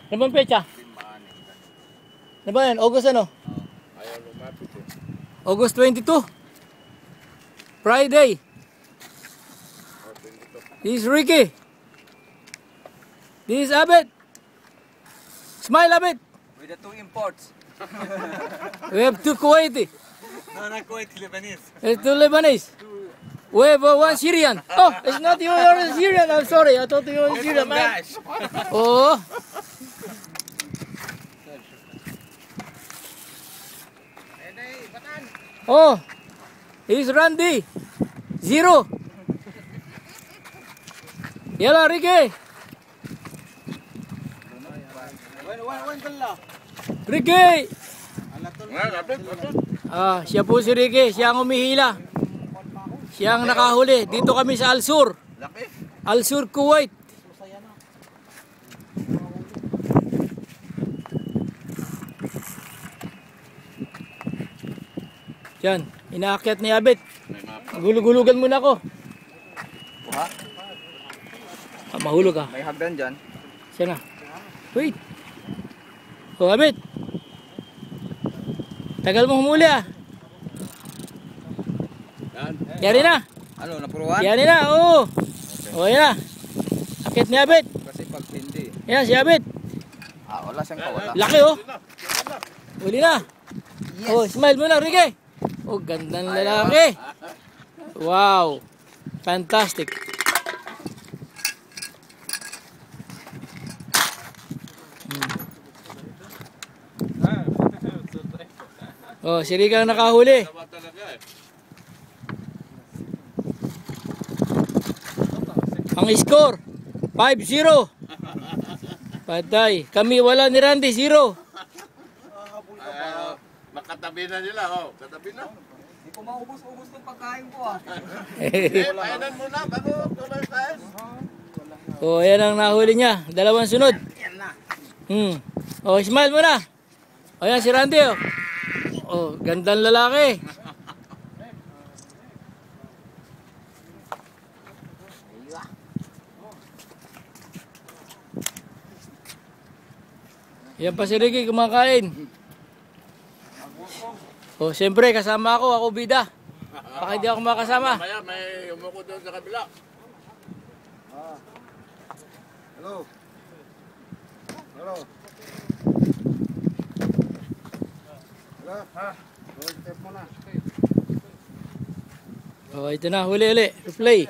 Ano bang pecha? Ano ba yan? August ano? Ayaw lumapit eh. August 22. Friday. This is Ricky. This is Abed. Smile Abed. With the 2 imports. We have 2 Kuwaiti. No, not Kuwait, Lebanese. There's 2 Lebanese. We have 1 Syrian. Oh, it's not you, you're a Syrian. I'm sorry. I thought you were a Syrian, man. Oh. Oh. He's Randy. 0. Yala, Ricky. Ricky. Ah, siya po si Ricky. Siya ang umihila. Siya ang nakahuli. Dito kami sa Al-Sur. Al-Sur, Kuwait. Yan. Inaakyat ni Abet. Gulugulugan muna ako. Ha? Mahulog ka. May hagdan dyan. Siya na. Wait. Oh, Abet. Tagal mo humuli ah. Yari na. Ano, napuruan? Yari na, oo. O, yan na. Akit ni Abet. Kasi pag hindi. Yan, si Abet. Wala siyang kawala. Laki oh. Huli na. Yes. Oh, smile mo na, Ricky. Oh, gandang lalaki. Wow. Fantastic. Oh, si Ricky ang nakahuli. Ang score 5-0. Patay. Kami wala ni Randy 0. Makatabi na nila, oh. Katabi na. Hindi ko maubos-ubos ng pagkain ko ah. Payanan mo na bago tuloy tayo. Oh, ayan ang nahuli niya. 2 sunod. Oh, smile mo na. Oh, yan si Randy oh. Oh, gandang lalaki. Yan pa si Ricky kumakain. Oh, siyempre kasama ako bida. Baka hindi ako makasama. Kaya may umuko doon sa kabila. Hello. Hello. Hello. Ha. Roll tape mo na. Oh, ito na, huli. Replay.